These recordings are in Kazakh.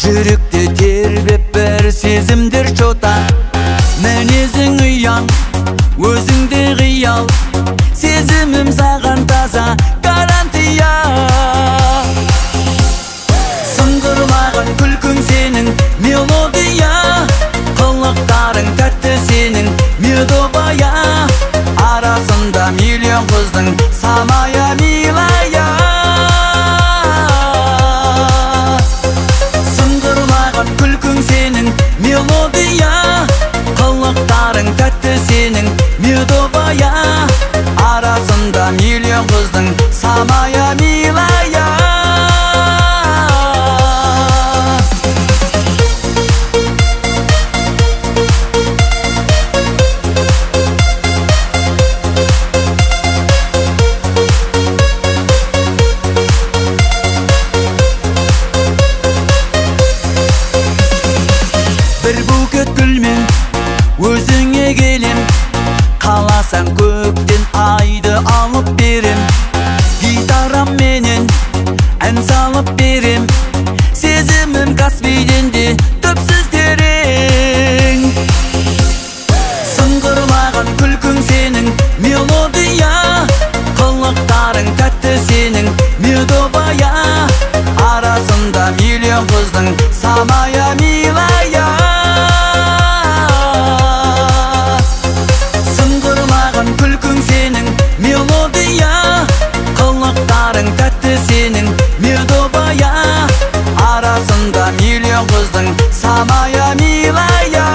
жүректе тербеп бір сезімдер жота. Мінезің ұяң, өзіңде қиял, сезімім саған таза гарантия. Сыңғырлаған күлкің сенің мелодия, қылықтарың тәтті сенің медовая. Арасында миллион қыздың самая милая. Сыңғырлаған күлкің сенің мелодия, қылықтарың тәтті сенің медовая. Арасында миллион қыздың самая милая. Бір букет гүлмен өзіңе келем, қаласаң көктен айды алып берем. Гитарам менен ән салып берем, сезімім Каспийден де түпсіз терең. Сыңғырлаған күлкің сенің мелодия, қылықтарың тәтті сенің медовая. Арасында миллион қыздың самая милая. Сыңғырлаған күлкің сенің мелодия, қылықтарың тәтті сенің медовая. Арасында миллион қыздың самая милая.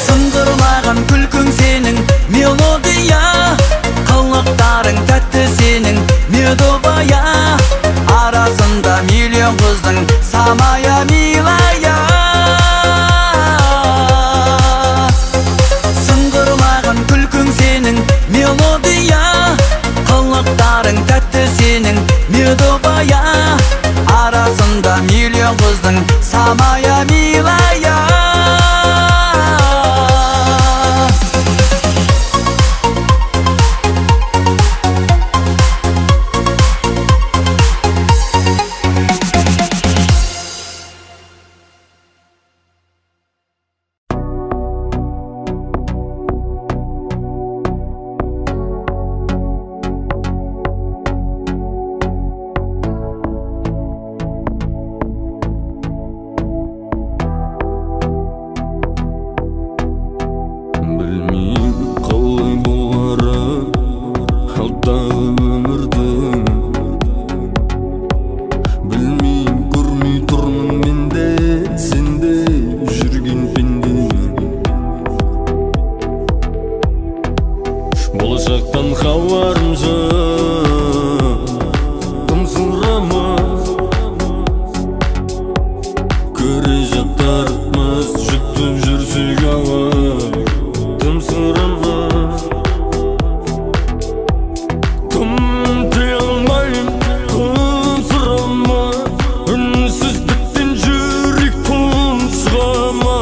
Сыңғырлаған күлкің сенің мелодия, қылықтарың тәтті сенің медовая. Арасында миллион қыздың самая милая. Сыңғырлаған күлкің сенің мелодия, қылықтарың тәтті сенің медовая. Арасында миллион қыздың самая милая. Болашақтан хабарым жоқ, тымсырама көре жатармыз, жұтып жүрсек ауа. Тымсырама тымти алмайым, тымсырама үнсіздіктен жүрек тұншығама.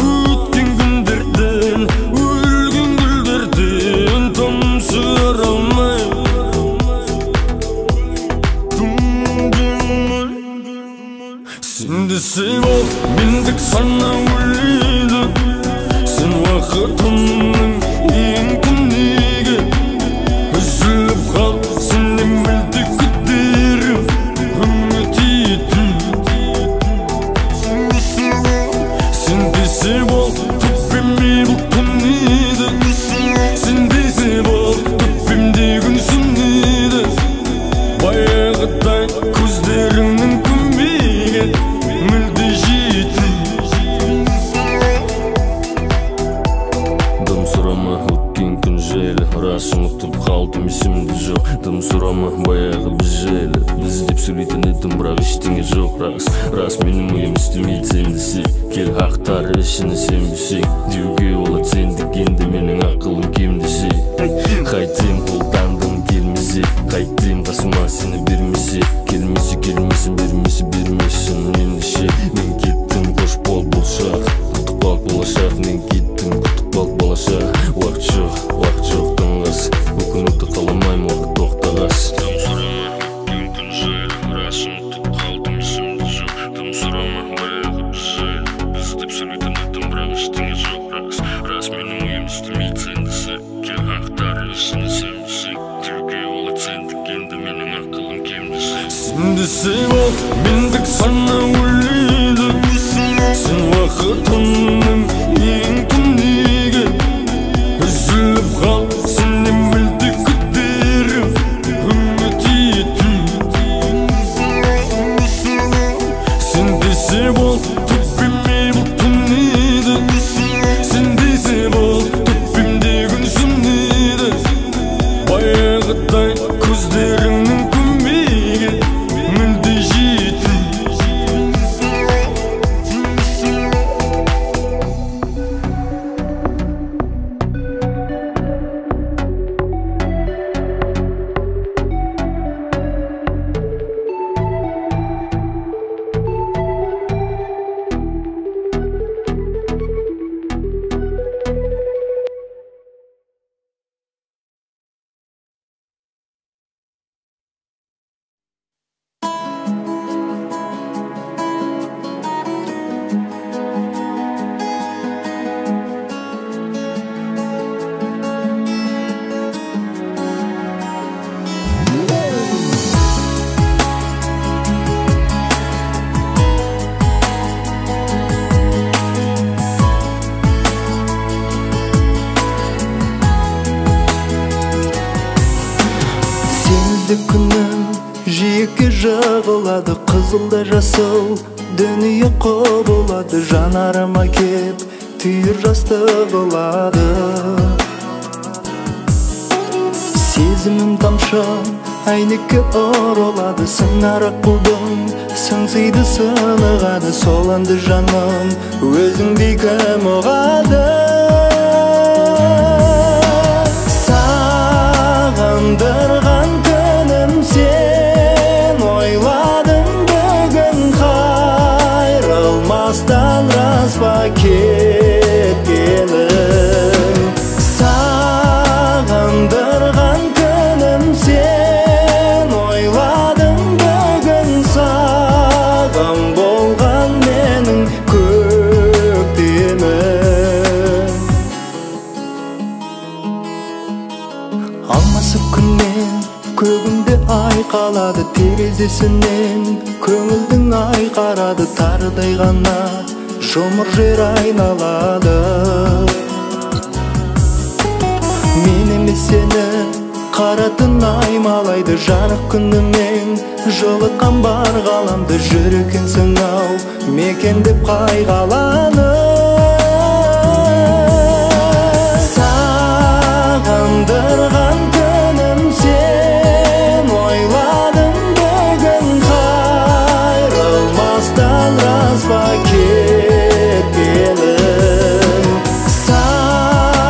Өткен күндерден, өлген гүлдерден тұншыра алмайым. Сен десең ол мендік сана өлейді, сен уақытымның ең күндегі. Үзіліп қал сенен мүлде күдерім, үміт етім. Сен десең ол түппеме бұл түнеді, сен десең ол түппемде күн сүнеді. Баяғыдай көздеріңнің көмегі мүлде жетті. Дым сұрама өткен күн жайлы, рас ұмытып қалдым есімде жоқ. Дым сұрама баяғы біз жайлы, біз деп сөйлейтін едім, бірақ ештеңе жоқ. Рас менің ойым істемейді сен десе, кел ақтар ішіне сенбесең. Деуге олат сендік, енді менің ақылым кем десе. Қайтем қолдандым келмесе, қайтем қасыма сені берме. Вақыт жоқ тыңғас Бүкін өтті қаламайым уақыт тоқтағас Дым сұрама өткен күн жайлы Рас ұмытып қалдым есімде жоқ Дым сұрама баяғы біз жайлы Біз деп сөйлейтін едім бірақ ештеңе жоқ Рас менің ойым істемейді сендісі Ке ақтар есіне сенбісек Тілге олат сендік енді менің ақылым кемдісі Сендісі ол мендік сана өлейді Сен уақытымның ең түнегі Үзіліп қал сенен мүлде күдерім Үміт ету Сен десе бол төппеме бұл түнеді Сен десе бол төппемде күн сүнеді Баяғыдай көздеріңнің көмегі мүлде жету күнім жиекке жығылады қызылда жасыл дүние құбылады жанарыма кеп түйір жасты қылады сезімім тамшы әйнекке ұрылады сыңар аққудың сыңсиды сынығады сол әнді жаным өзіңдей кім ұғады сағындырған сен ойладың бүгін қайрылмастан рас па кеткенің сағындырған күнім сен ойладың бүгін сағым болған менің көктемім алмасып күнмен көгімде айқалады терезесінен көңілдің айқарады тарыдай ғана жұмыр жер айналады мен емес сені қара түн аймалайды жарық күнімен жылытқан бар ғаламды жүр екенсің ау мекен деп қайғаланып сағындырған күнім сен ойладым бүгін қайрылмастан рас па кеткенің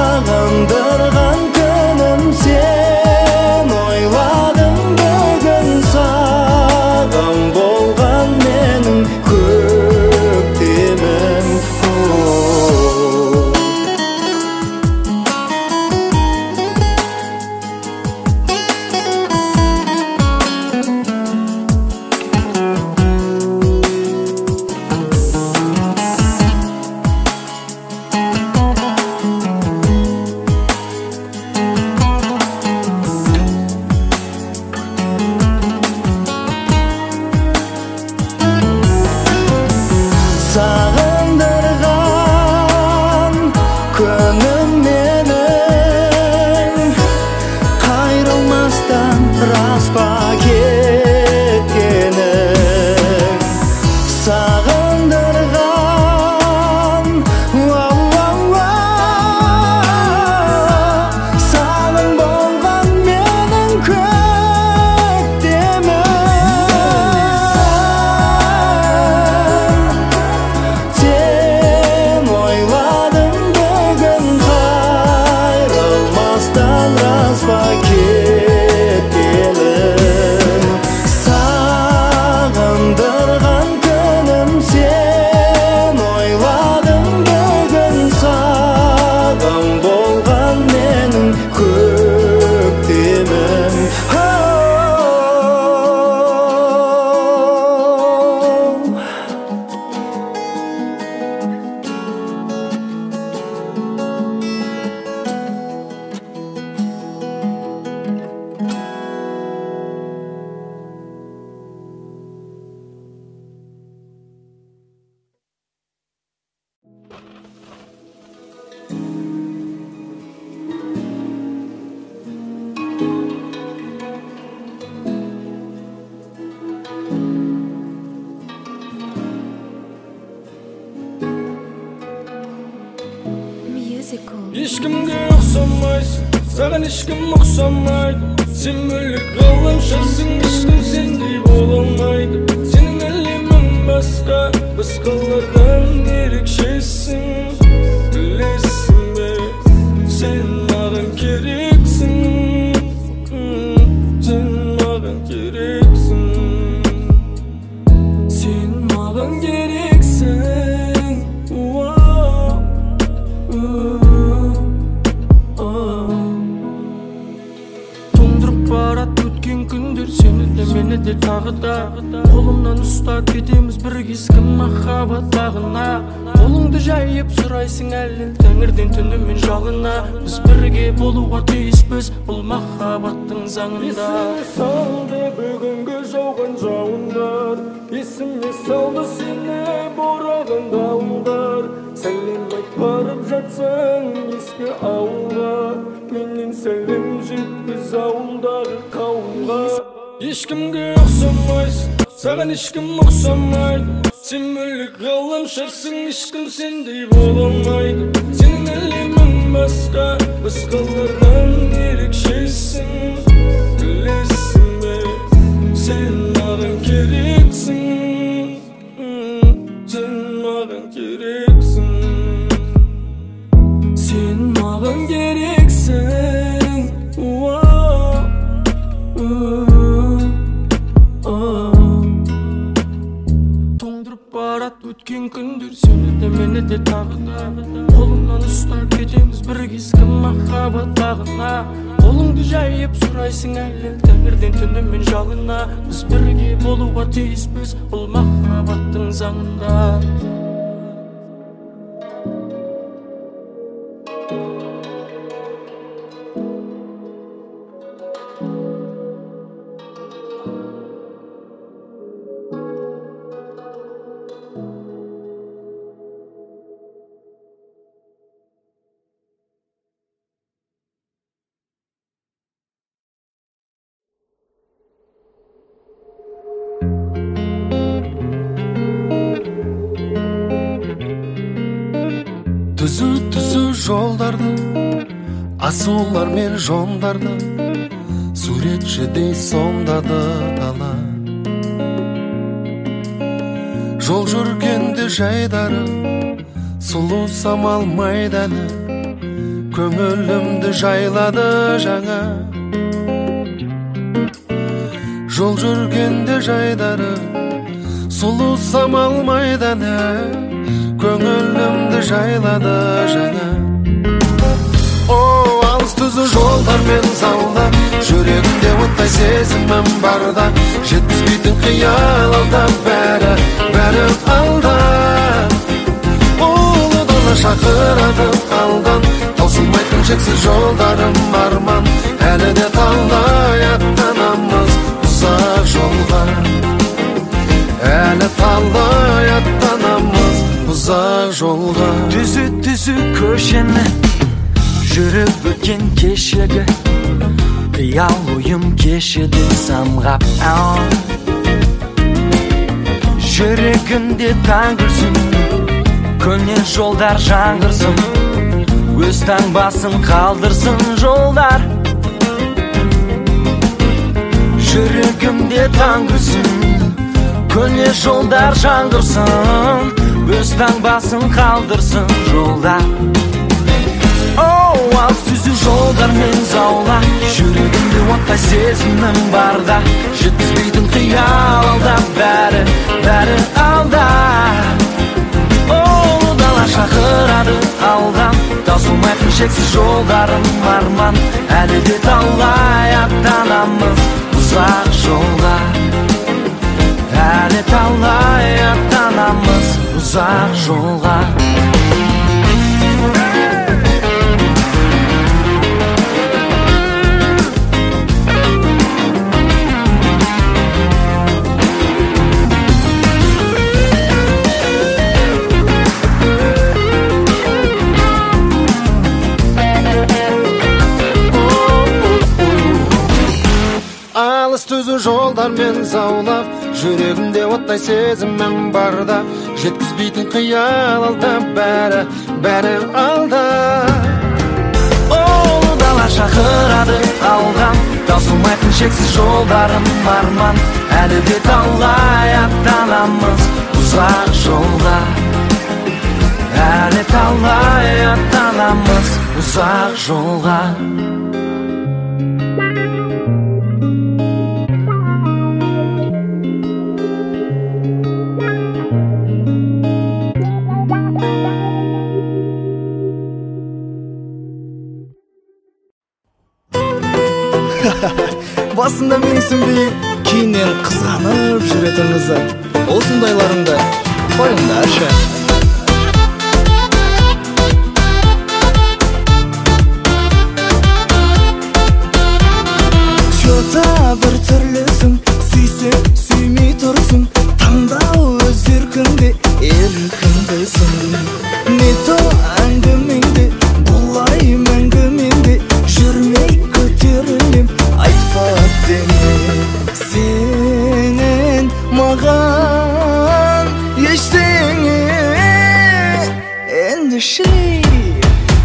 сағындырған күнім сен ойладым бүгін сағым болған менің көктемім Ешкімге ұқсамайсың, саған ешкім ұқсамайды. Сен бөлек ғаламшарсың, ешкім сендей бола алмайды. Сенің әлемің басқа, басқалардан ерекшесің. Білесің бе, сен маған керексің. Сен маған керексің. Сен маған керексің. Тоңдырып барат өткен күндер, сені де мені де тағы да. Қолымнан ұстап кетеміз бір кезгі махаббат бағына. Қолыңды жайып сұрайсың әлі тәңірден түнімен жалына. Біз бірге болуға тиіспіз бұл махаббаттың заңында. Есіме салды бүгінгі жауған жауындар, есіме салды сені бораған дауылдар. Сәлем айт барып жатсаң ескі ауылға, менен сәлем жеткіз ауылдағы қауымға. Ешкімге ұқсамайсың, саған ешкім ұқсамайды. Сен бөлек ғаламшарсың, ешкім сендей бола алмайды. Сенің әлемің басқа, басқалардан ерекшесің. Білесің бе, сен маған керексің. Сен маған керексің. Сен маған керексің. Тоңдырып барат өткен күндер, сені де мені де тағы да. Қолымнан ұстап кетеміз бір кезгі махаббат бағына. Қолыңды жайып сұрайсың әлі тәңірден түнімен жалына. Біз бірге болуға тиіспіз бұл махаббаттың заңында. Түзу жолдарды, асулар мен жондарды, суретшідей сомдады дала. Жол жүргенде жайдары, сұлу самал майданы, көңілімді жайлады жаңа. Жол жүргенде жайдары, сұлу самал майданы, көңілімді жайлады жаңа. О, алыс түзу жолдармен заула, жүрегімде оттай сезімім барда. Жеткізбейтін қиял алда, бәрі алда. Ұлы дала шақырады алдан, таусылмайтын шексіз жолдарым арман. Әлі де талай аттанамыз ұзақ жолға. Әлі талай аттанамыз ұзақ жолға. Түзу көшені жүріп өткен кешегі, қиял ойым кешеді самғап. Жүрегімде таң күлсін, көнер жолдар жаңғырсын, өз таңбасын қалдырсын жолдар. Жүрегімде таң күлсін, көнер жолдар жаңғырсын, өз таңбасын қалдырсын жолдар. Оу, алыс түзу жолдармен заула, жүрегімде оттай сезімім барда. Жеткізбейтін қиял алда, бәрі алда. Ұлы дала шақырады алдан, таусылмайтын шексіз жолдарым арман. Әлі де талай аттанамыз ұзақ жолға. Әлі талай аттанамыз ұзақ жолға. Алыс түзу жолдармен заулап, жүрегімде оттай сезімім барда. Жеткізбейтін қиял алда, бәрі алда. şeksiz jollarım arman. Әлі де талай аттанамыз ұзақ жолға. Әлі талай аттанамыз ұзақ жолға. Басында менсінбей, кейіннен қызғанып жүретініңізді. Осындайларыңды қойыңдаршы. Жота бір түрлісің, сүйсең, сүймей тұрсың. Таңдау өз еркіңде, еркіндесің. Не то әңгімеңде, бұлай мәңгіменде, жүрмей көтерілем, айтпа деме. Сенен маған ештеңе ендішілей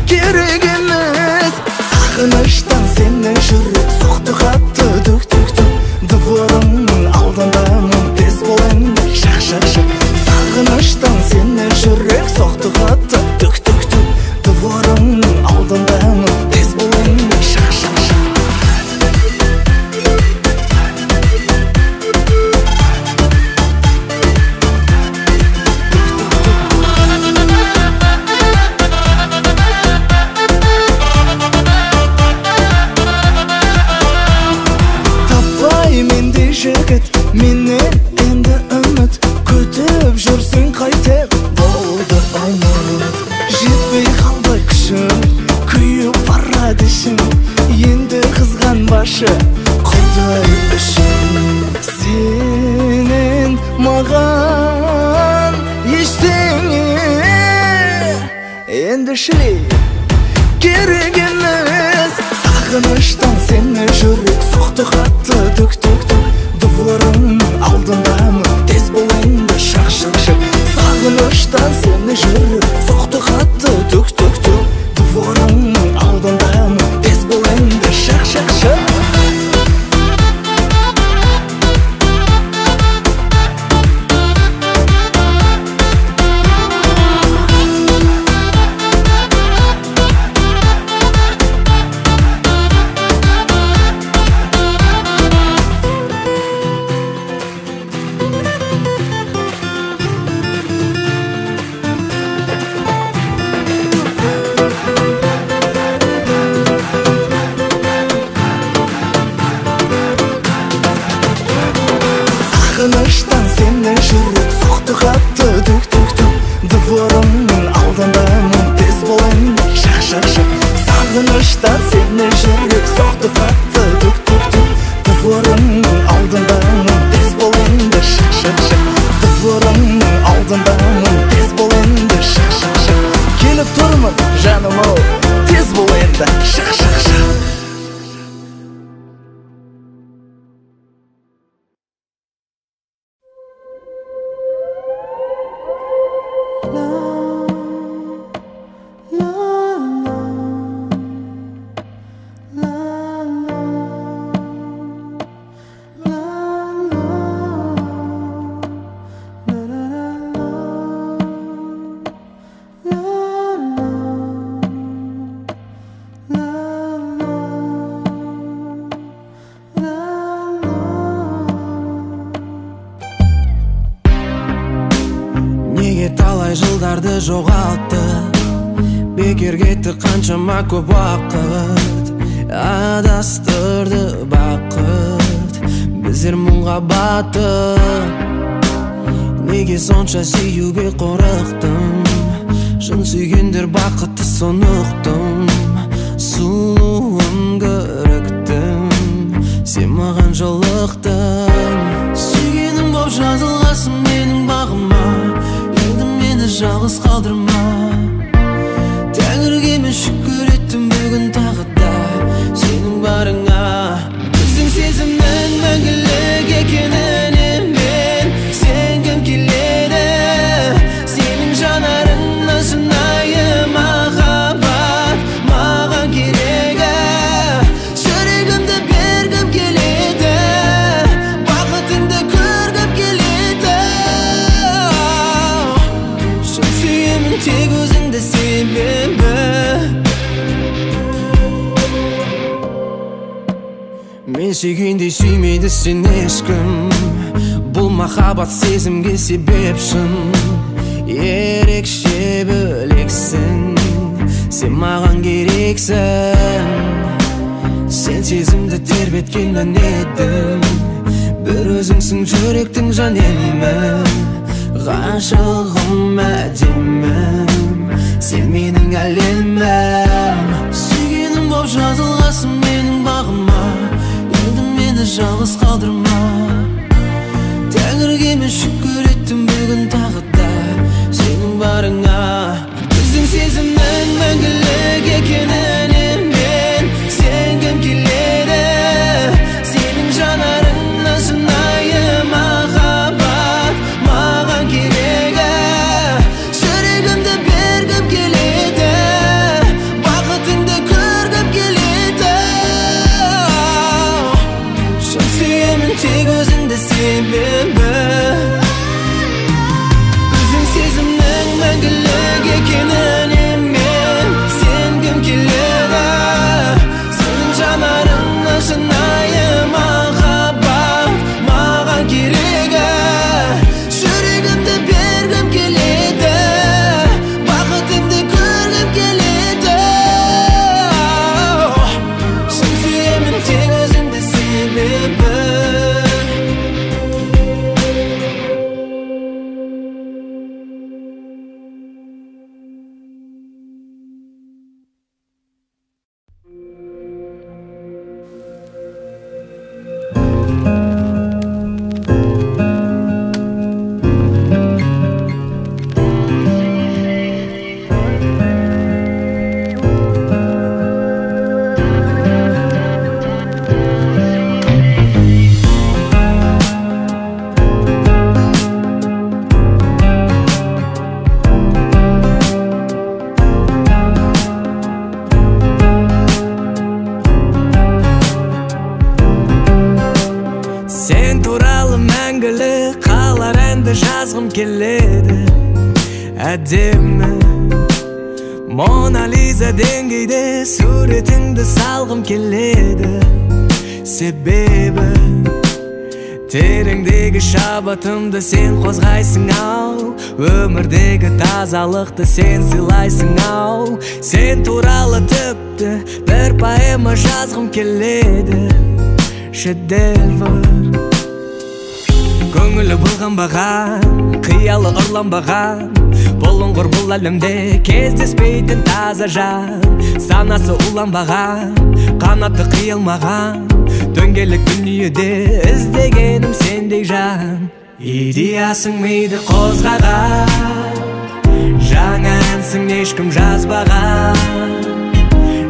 керек емес. Сағыныштан сені жүрек соқты қатты дүк-дүк-дүк. Дворыңның алдындамын, тез болайын шақ-шақ-шақ. Сағыныштан сені жүрек соқты қатты дүк-дүк-дүк. Дворыңның алдындамын, тез болайын шақ-шақ-шақ. Менен енді үміт күтіп жүрсің қайтып, болды ұмыт. Жетпей қалды күшім, күйіп барады ішім. Енді қызғанбашы Құдай үшін. Сенен маған ештеңе ендішілей керек емес. Сағыныштан сені жүрек соқты қатты дүк-дүк-дүк. Дворыңның алдындамын, тез болайын шақ-шақ-шақ. Сағыныштан сені жүрек соқты қатты дүк-дүк-дүк. Дворыңның алдындамын, тез болайын шақ-шақ-шақ. Сағыныштан сені жүрек соқты қатты дүк-дүк-дүк. Дворыңның алдындамын, тез болайын шақ-шақ-шақ. Сағыныштан сені жүрек соқты қатты дүк-дүк-дүк. Дворыңның алдындамын, тез болайын шақ-шақ-шақ. Дворыңның алдындамын, тез болайын шақ-шақ-шақ. Келіп тұрмын жаным-ау, тез болайын шақ-шақ-шақ. Жылдарды жоғалтты, бекер кетті қаншама көп уақыт. Адастырды бақыт, біздер мұңға батып. Неге сонша сүюге қорықтым, шын сүйгендер бақытты сонықты. Сұлуым көріктім, сен маған жолықтың. Сүйгенім боп жазылғасың менің бағыма, жалғыз қалдырма. Тәңірге мен шүкір еттім бүгін тағы да сенің барыңа. Біздің сезімнің мәңгілік екеніне мен сенгім келеді. Сенің жанарыңнан шынайы махаббат маған керегі. Жүрегімді бергім келеді. Мен сүйгендей сүймейді сен ешкім. Бұл махаббат сезімге себеп шын. Ерекше бөлексің, сен маған керексің. Сен сезімді тербеткеннен едім. Бір өзіңсің жүректің жан елімім. Ғашығым әдемім, сен менің әлемім. Сүйгенім боп жазылғасың менің бағыма. Енді мені жалғыз қалдырма. Тәңірге мен шүкір еттім бүгін тағы да сенің барыңа. Біздің сезімнің мәңгілік екеніне мен сенгім келеді. Сенің жанарыңа шынайы махаббат маған керегі. Жүрегімді бергім келеді, бақытыңды көргім келеді. Шын сүйемін тек өзіңді себебі. Біздің сезімнің мәңгілік екеніне мен сенгім келеді. Сенің жанарыңа шынайы махаббат маған керегі. Жүрегімді бергім келеді, бақытыңды көргім келеді. Шын сүйемін тек өзіңді себебі. Сен туралы мәңгілік қалар әнді жазғым келеді. Әдемі Мона Лиза деңгейде суретіңді салғым келеді. Себебі тереңдегі шабытымды сен қозғайсың ау. Өмірдегі тазалықты сен сыйлайсың ау. Сен туралы тіпті бір поэма жазғым келеді. Шедевр көңілі былғанбаған, қиялы ұрланбаған. Бұлыңғыр бұл әлемде кездеспейтін таза жан. Санасы уланбаған, қанаты қиылмаған. Дөңгелек дүниеде іздегенім сендей жан. Идеясың миды қозғаған, жаңа әнсің ешкім жазбаған.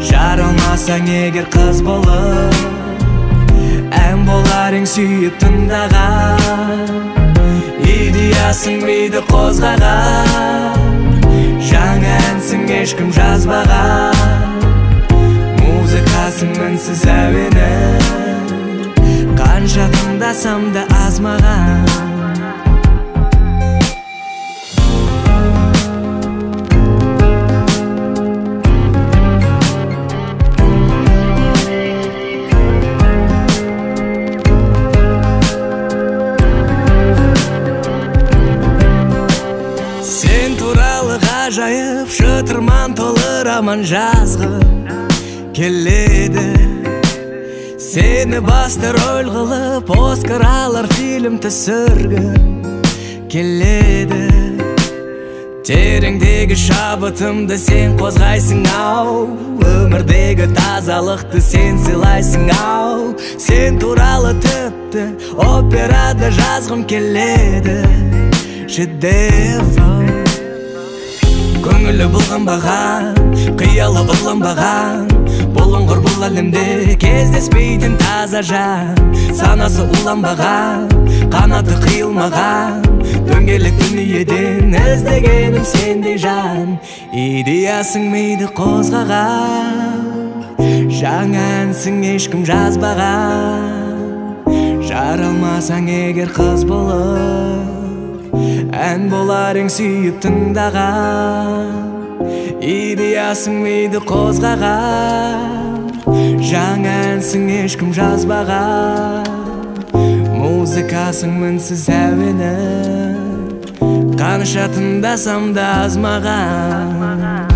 Жаралмасаң егер қыз болып, ән болар ең сүйіп тыңдаған. Идеясың миды қозғаған, жаңа әнсің ешкім жазбаған. Музыкасың мінсіз әуені, қанша тыңдасам да аз маған. Ғажайып шытырман толы роман жазғым келеді. Сені басты рөл қылып Оскар алар фильм түсіргім келеді. Тереңдегі шабытымды сен қозғайсың ау. Өмірдегі тазалықты сен сыйлайсың ау. Сен туралы тіпті операда жазғым келеді. Шедевр көңілі бұлғанбаған, қиялы ұрланбаған. Бұлыңғыр бұл әлемде кездеспейтін таза жан. Санасы уланбаған, қанаты қиылмаған. Дөңгелек дүниеден іздегенім сендей жан. Идеясың миды қозғаған, жаңа әнсің ешкім жазбаған. Жаралмасаң егер қыз болып, ән болар ең сүйіп тыңдаған. Идеясың миды қозғаған, жаңа әнсің ешкім жазбаған, музыкасың мінсіз әуені, қанша тыңдасам да азмаған.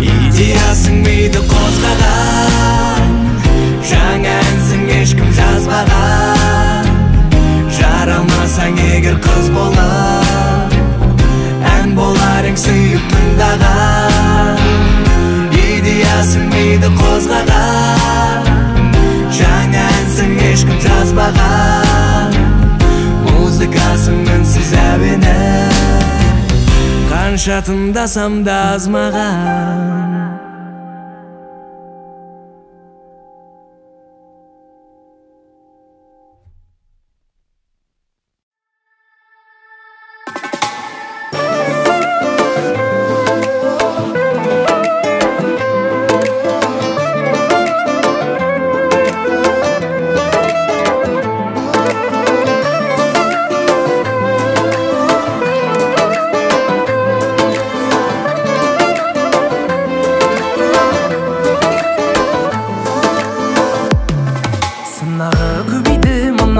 Идеясың миды қозғаған, жаңа әнсің ешкім жазбаған, жаралмасаң егер қыз болар, ән болар ең сүйіп тыңдаған. Идеясың миды қозғаған, жаңа әнсің ешкім жазбаған, музыкасың мінсіз әуені, қанша тыңдасам да азмаған.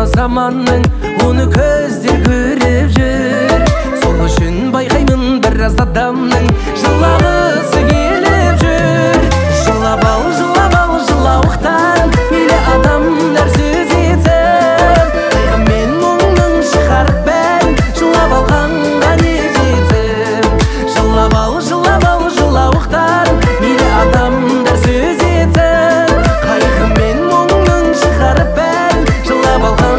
Заманның оны көздер көріп жүр, сол үшін байқаймын біраз адамның жылағысы келіп жүр. Жылап ал, жылауықтан мейлі адамдар сөз етсін, қайғы мен мұңның шығарып бәрін жылап алғанға не жетсін. Жылап ал, жылауықтан мейлі адамдар сөз етсін, қайғы мен мұңның шығарып бәрін жылап алғанға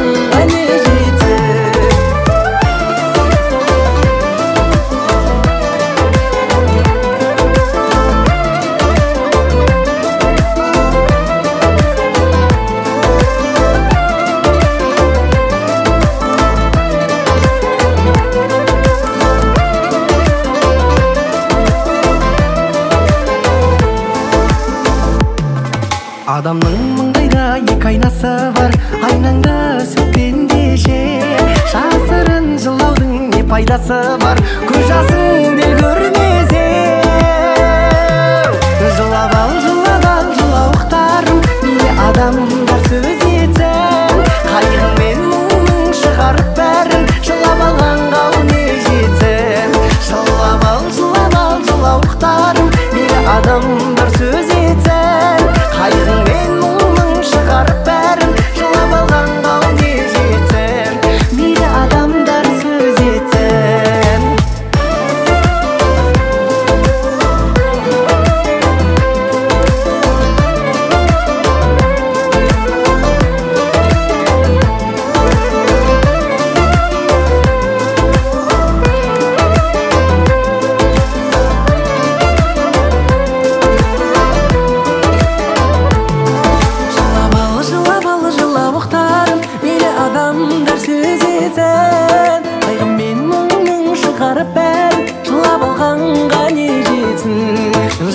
адамның маңдайда екі айнасы бар, айнаңды сүтпен дешең, жасырын жылаудың не пайдасы бар, көз жасың дел көрмесе. Жылап ал, жылауықтарың мейлі адамдар сөз етсін, қайғың мен мұңның шығарып бәрін жылап алғанға не жетсін. Жылап ал, жылауықтарың мейлі адамдар сөз етсін, қайғың мен мұңның шығарып бәрін жылап алғанға не жетсін. Мейлі адамдар сөз етсін.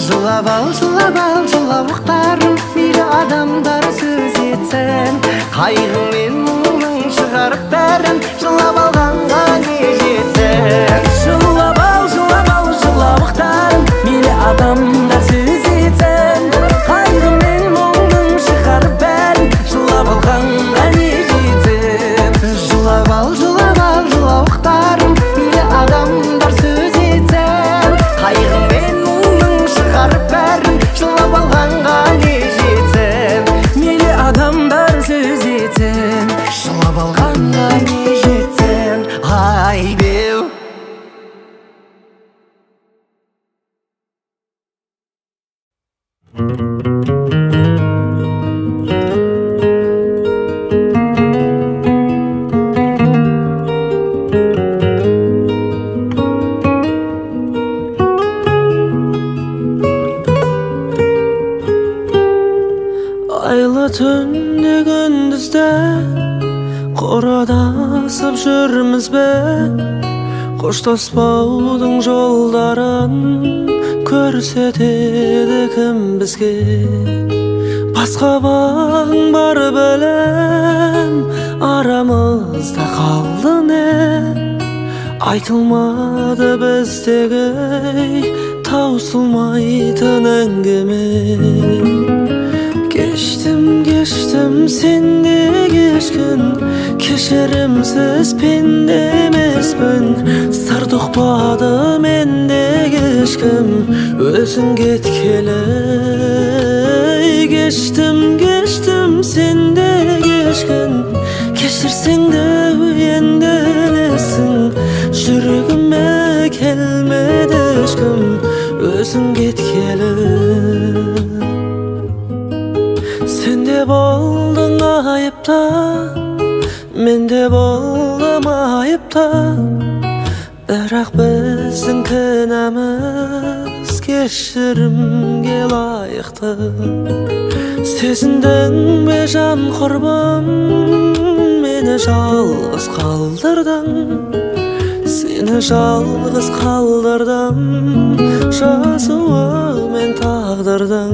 Жылап ал, жылауықтарың мейлі адамдар сөз етсін, қайғың мен мұңның шығарып бәрін жылап алғанға не жетсін. Жылап ал, жылауықтарың мейлі адамдар сөз етсін, қайғың мен мұңның шығарып бәрін жылап алғанға не жетсін. Жылап ал, жылауықтарың мейлі адамдар сөз етсін, қайғың мен мұңның шығарып бәрін жылап алғанға не жетсін. Мейлі адамдар сөз етсін, жылап алғанға не жетсін. Ай беу. Айлы түнде күндізде қорадасып жүрміз бе, қоштаспаудың жолдарын көрсетеді кім бізге. Басқа бағың бар білем, арамызда қалды не, айтылмады біздегі таусылмайтын әңгіме. Geçtim geçtim sende geçkin keşerimsiz pende emasman sardıqpadı mende geçkim özün ketkele geçtim sende geçkin keşirsen de uyendelesin жүрегіме келмеді ешкім өзің кеткелі сен де болдың айыпта мен де болдым айыпта бірақ біздің кінәміз кешірімге лайықты сезіндің бе жан құрбым мені жалғыз қалдырдың Seni жалғыз қалдырдым жазуы мен тағдырдың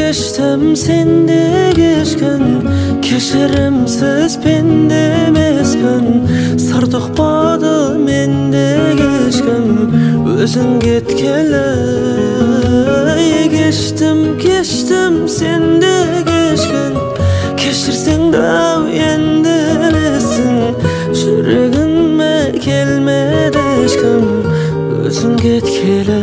Кештім сенде кешкін кешірімсіз пенде емеспін сыр тұқпады менде кешкім өзің кеткелі кештім сенде кешкін кешірсең дәу енді білесің жүрегіме келмеді ешкім өзің кеткелі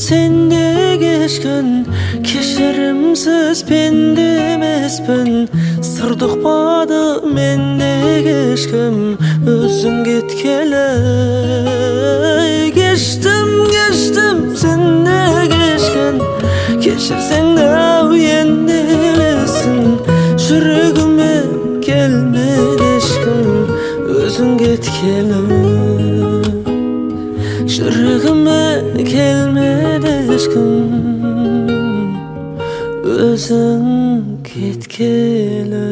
Sende geçkin keşirimsiz pende emasman sır tuqpады mende kechkim özün ketkeli geçtim sende geçkin kechirsen de endi bilesin жүрегіме kelmedi ешкім özün ketkeli жүрегіме келмеді ешкім өзің кеткелі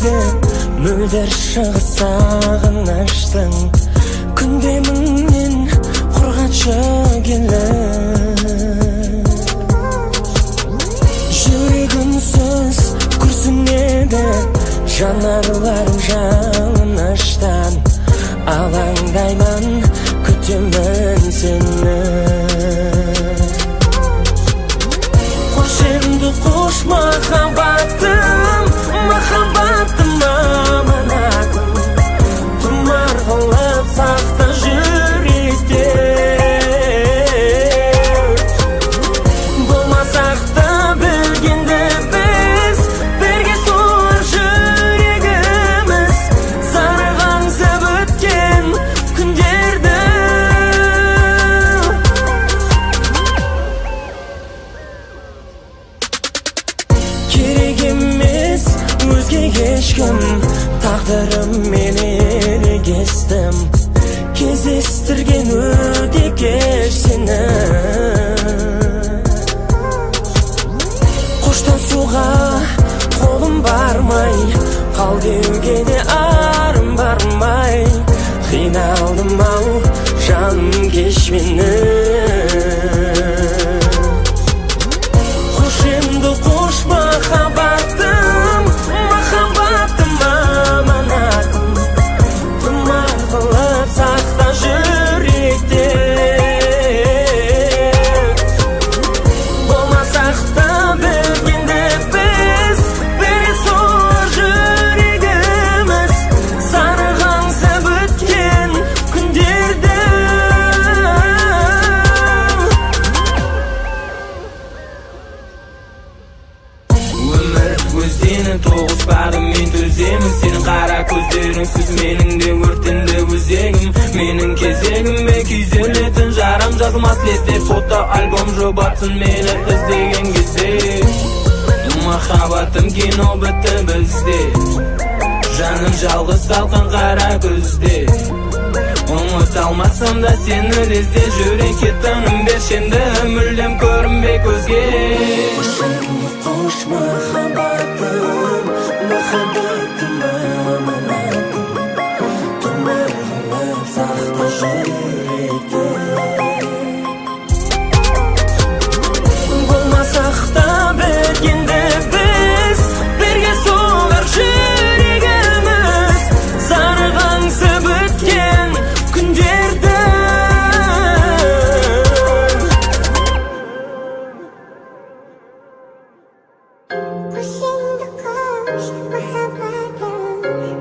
түнде мөлдір шығыс сағыныштың күндеміңнен құрғатшы келіп жүрегімсіз күрсінеді жанарларым жалыныштан алаңдаймын күтемін сені қош енді қош махаббатым махаббатым аманатым тұмар қылып сақта жүректе болмасақ та білгенде біз бірге солар жүрегіміз зарығансып өткен күндерді керек емес өзге ешкім тағдырым мен ерегестім кездестірген өте кеш сені қоштасуға қолым бармай қал деуге де арым бармай қиналдым ау жаным кеш мені қош енді қош махаббатым махаббатым аманатым тұмар қылып сақта жүректе болмасақ та білгенде біз бірге солар жүрегіміз зарығансып өткен күндерді өмір өздені тоғыспады мен төземін сенің қара көздеріңсіз менің де өртенді өзегім менің кезегіме күйзелетін жарам жазылмас лесте фото альбом жұбатсын мені іздеген кезде махаббатым кино бітті бізде жаным жалғыз салқын қара күзде ұмыта алмасам да сені лезде жүрекке тыным берші енді мүлдем көрінбей көзге қош махаббатым махаббатым аманатым тұмар қылып сақта жүректе болмасақ та білгенде біз бірге солар жүрегіміз зарығансып өткен күндерді Қош енді қош махаббатым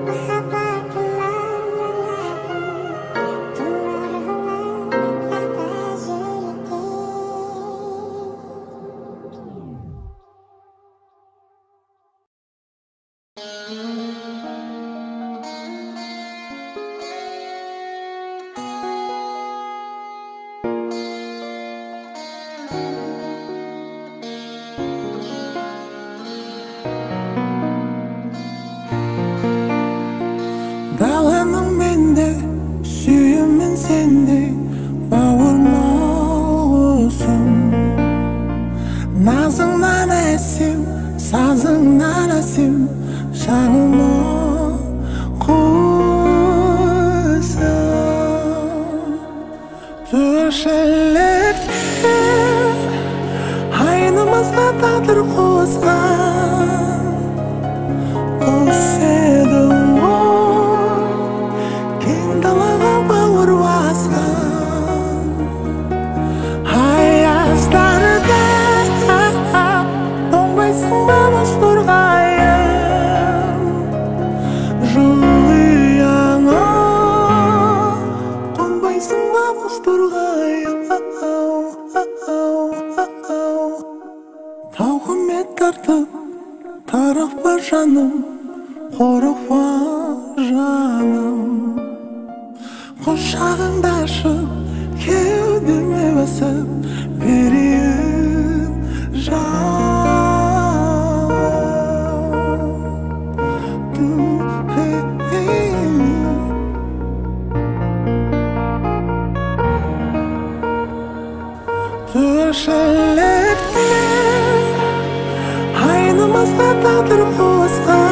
махаббатым аманатым тұмар қылып сақта Даланың менде, сүйімін сенде, бауырмалысың. Назыңнан әсем, сазыңнан әсем, жаныма құсым. Тіршілікте айнымызға тағдыр қосқан құс едің ғой, кең далаға бауыр басқан аяздарда тоңбайсың ба мұз торғайым жылыяңа қонбайсың ба мұз торғайым тауқымет тартып тарықпа жаным қорықпа жаным құшағыңды ашып кеудеме басып берейін тіршілікте айнымызға тағдыр қосқан